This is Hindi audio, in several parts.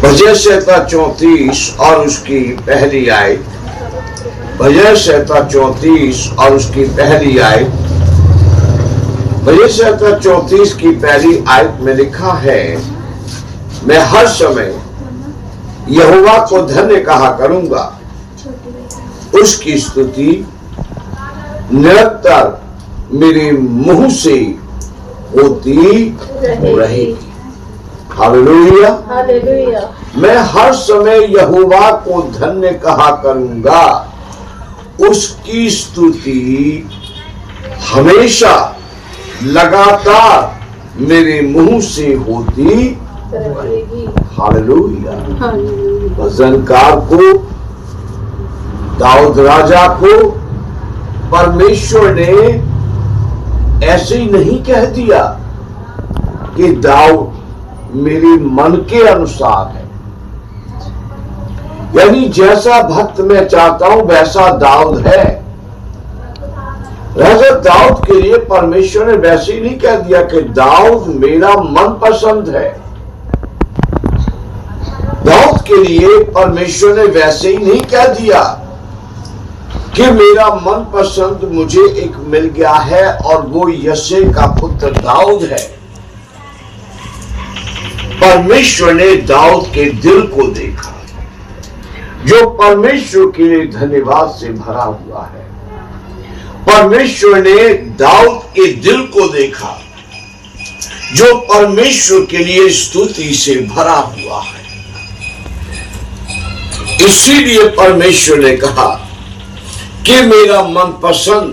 भजन संहिता 34 और उसकी पहली आयत। भजन संहिता 34 और उसकी पहली आयत। भजन संहिता 34 की पहली आयत में लिखा है, मैं हर समय यहोवा को धन्य कहा करूंगा, उसकी स्तुति निरंतर मेरे मुंह से होती रहेगी। Hallelujah, hallelujah. मैं हर समय यहोवा को धन्य कहा करूंगा, उसकी स्तुति हमेशा लगातार मेरे मुंह से होती रहेगी। हालेलुया। भजनकार को, दाऊद राजा को परमेश्वर ने ऐसे ही नहीं कह दिया कि दाऊद मेरे मन के अनुसार है, यानी जैसा भक्त मैं चाहता हूं वैसा दाऊद है। राजा दाऊद के लिए परमेश्वर ने वैसे ही नहीं कह दिया कि दाऊद मेरा मन पसंद है। दाऊद के लिए परमेश्वर ने वैसे ही नहीं कह दिया कि मेरा मन पसंद मुझे एक मिल गया है और वो यसे का पुत्र दाऊद है। परमेश्वर ने दाऊद के दिल को देखा, जो परमेश्वर के लिए धन्यवाद से भरा हुआ है। परमेश्वर ने दाऊद के दिल को देखा, जो परमेश्वर के लिए स्तुति से भरा हुआ है। इसीलिए परमेश्वर ने कहा कि मेरा मनपसंद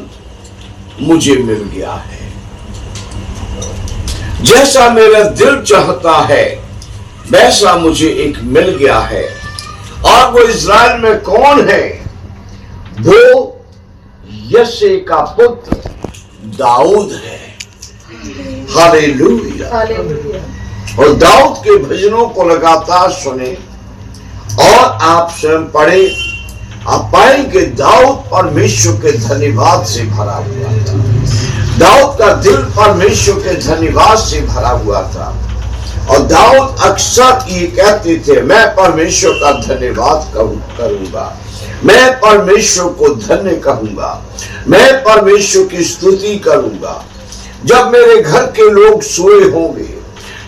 मुझे मिल गया है, जैसा मेरा दिल चाहता है वैसा मुझे एक मिल गया है। और वो इज़राइल में कौन है? वो यसे का पुत्र दाऊद है। हालेलुया। और दाऊद के भजनों को लगातार सुने और आप स्वयं पढ़े, आप पाएंगे दाऊद परमेश्वर के धन्यवाद से भरा हुआ था। दाऊद का दिल परमेश्वर के धन्यवाद से भरा हुआ था। और दाऊद अक्सर ये कहते थे, मैं परमेश्वर का धन्यवाद करूंगा, मैं परमेश्वर को धन्य कहूंगा, मैं परमेश्वर की स्तुति करूंगा। जब मेरे घर के लोग सोए होंगे,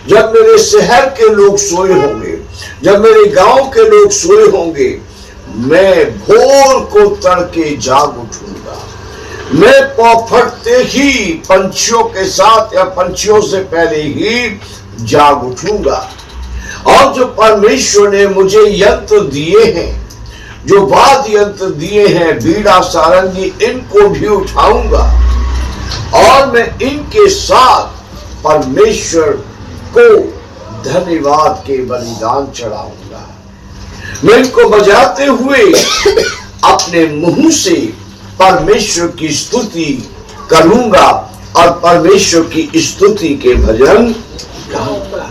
जब मेरे शहर के लोग सोए होंगे, जब मेरे गांव के लोग सोए होंगे, मैं भोर को तड़के जाग उठूंगा। मैं पौ फटते ही पंछियों के साथ या पंछियों से पहले ही जाग उठूंगा। और जो परमेश्वर ने मुझे यंत्र दिए हैं, जो वाद्य यंत्र दिए हैं, बीड़ा सारंगी, इनको भी उठाऊंगा और मैं इनके साथ परमेश्वर को धन्यवाद के बलिदान चढ़ाऊंगा। मैं इनको बजाते हुए अपने मुंह से परमेश्वर की स्तुति करूंगा और परमेश्वर की स्तुति के भजन गाऊंगा।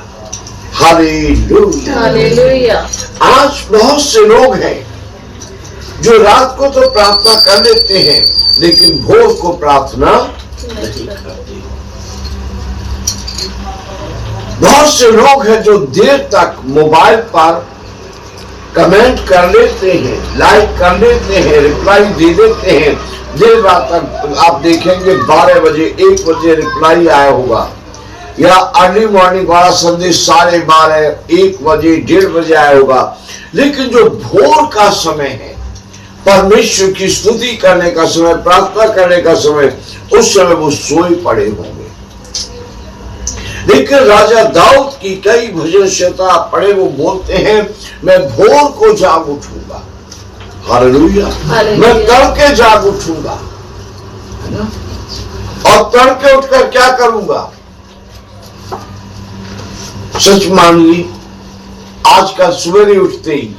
Hallelujah, hallelujah. आज बहुत से लोग हैं जो रात को तो प्रार्थना कर लेते हैं लेकिन भोर को प्रार्थना नहीं करते। बहुत से लोग हैं जो देर तक मोबाइल पर कमेंट कर लेते हैं, लाइक कर लेते हैं, रिप्लाई दे देते हैं। देर रात तक आप देखेंगे 12 बजे 1 बजे रिप्लाई आया होगा, या अर्ली मॉर्निंग वाला संदेश 12:30 1 बजे 1:30 बजे आया होगा। लेकिन जो भोर का समय है, परमेश्वर की स्तुति करने का समय, प्रार्थना करने का समय, उस समय वो सोए पड़े होंगे। लेकिन राजा दाऊद की कई भजन संहिता पढ़े, वो बोलते हैं मैं भोर को जाग उठूंगा। हालेलुया। मैं तड़के जाग उठूंगा, है ना? और तड़के उठकर क्या करूंगा? सच मानिए, आजकल सवेरे उठते ही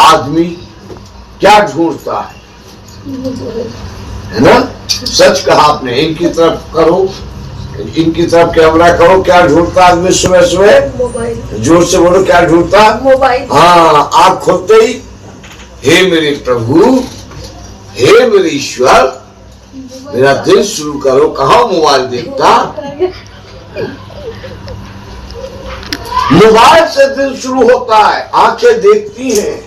आदमी क्या ढूंढता है ना? सच कहा आपने। इनकी तरफ करो, इनकी तरफ कैमरा करो। क्या ढूंढता आदमी सुबह सुबह? मोबाइल। जोर से बोलो, क्या ढूंढता? मोबाइल। हाँ, आँख खोलते ही हे मेरे प्रभु, हे मेरे ईश्वर, मेरा दिन शुरू करो। कहाँ मोबाइल देखता? मोबाइल से दिन शुरू होता है, आंखें देखती हैं,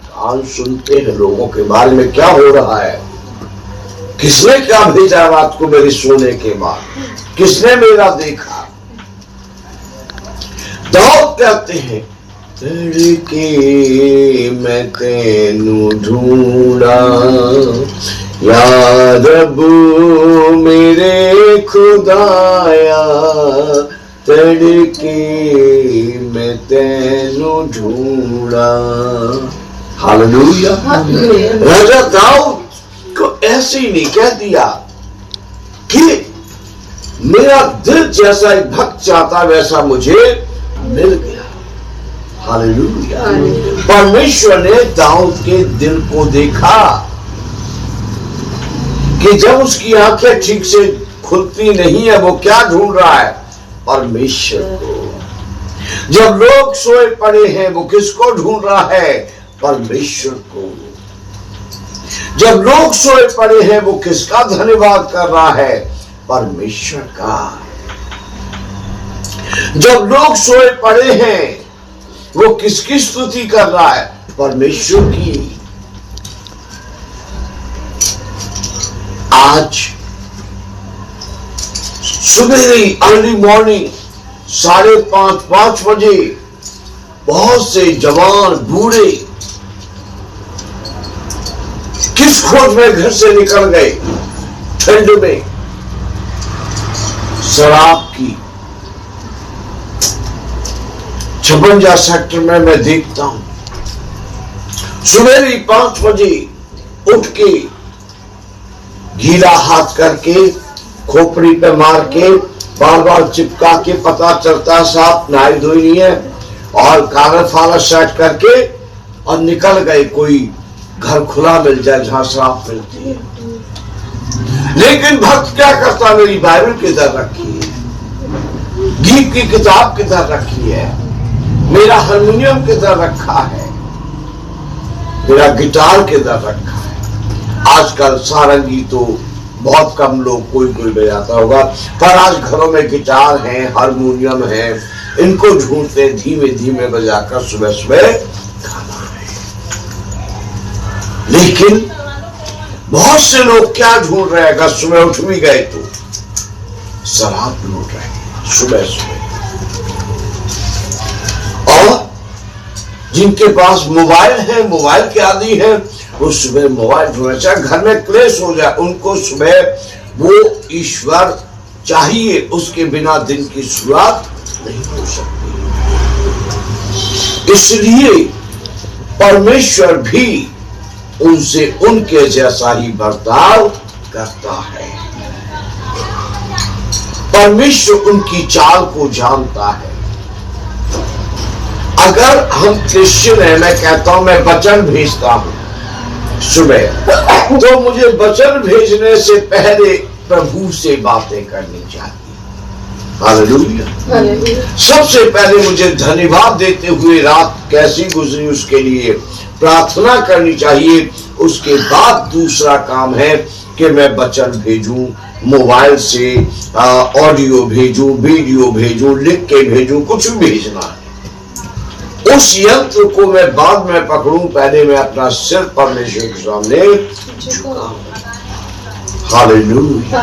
कान सुनते हैं लोगों के बारे में क्या हो रहा है, किसने क्या भेजा रात को मेरे सोने के बाद, किसने मेरा देखा। दाऊद कहते हैं तड़के मैं तेनू ढूंढा या रब्बू मेरे खुदाया, तड़के मैं तेनू ढूंढा। हालेलुया। राजा दाऊद को ऐसे ही नहीं कह दिया कि मेरा दिल जैसा एक भक्त चाहता वैसा मुझे मिल गया। हालेलुया। परमेश्वर ने दाऊद के दिल को देखा कि जब उसकी आंखें ठीक से खुलती नहीं है, वो क्या ढूंढ रहा है? परमेश्वर को। जब लोग सोए पड़े हैं, वो किसको ढूंढ रहा है? परमेश्वर को। जब लोग सोए पड़े हैं, वो किसका धन्यवाद कर रहा है? परमेश्वर का। जब लोग सोए पड़े हैं, वो किसकी स्तुति कर रहा है? परमेश्वर की। आज सुबह अर्ली मॉर्निंग 5:30 बजे बहुत से जवान बूढ़े किस खोज में घर से निकल गए? ठंड में शराब की। 56 सेक्टर में मैं देखता हूं सुबह 5 बजे उठ के गीला हाथ करके खोपड़ी पे मार के बार बार चिपका के पता चलता साफ नहाई धोई नहीं है, और कागज फाला सेट करके और निकल गए। कोई घर खुला मिल जाए जहां शराब मिलती है। लेकिन भक्त क्या करता? मेरी बाइबल किधर रखी है, गीत की किताब किधर रखी है, मेरा हारमोनियम किधर रखा है, मेरा गिटार किधर रखा है। आजकल सारंगी तो बहुत कम लोग, कोई कोई बजाता होगा, पर आज घरों में गिटार है, हारमोनियम है, इनको ढूंढते धीमे धीमे बजाकर सुबह सुबह खाना है। लेकिन बहुत से लोग क्या ढूंढ रहे हैं? अगर सुबह उठ भी गए तो शराब ढूंढ रहे हैं सुबह सुबह। और जिनके पास मोबाइल है, मोबाइल के आदि है, वो सुबह मोबाइल ढूंढना, चाहे घर में क्लेश हो जाए, उनको सुबह वो ईश्वर चाहिए, उसके बिना दिन की शुरुआत नहीं हो सकती। इसलिए परमेश्वर भी उनसे उनके जैसा ही बर्ताव करता है। परमेश्वर उनकी चाल को जानता है। अगर हम क्रिश्चियन हैं, मैं कहता हूं मैं वचन भेजता हूं सुबह, तो मुझे वचन भेजने से पहले प्रभु से बातें करनी चाहिए। हालेलुया। सबसे पहले मुझे धन्यवाद देते हुए रात कैसी गुजरी उसके लिए प्रार्थना करनी चाहिए। उसके बाद दूसरा काम है कि मैं वचन भेजूं, मोबाइल से ऑडियो भेजूं, वीडियो भेजूं, लिख के भेजूं, कुछ भी भेजना है। उस यंत्र को मैं बाद में पकड़ूं, पहले मैं अपना सिर परमेश्वर के सामने झुकाऊं। हालेलुया।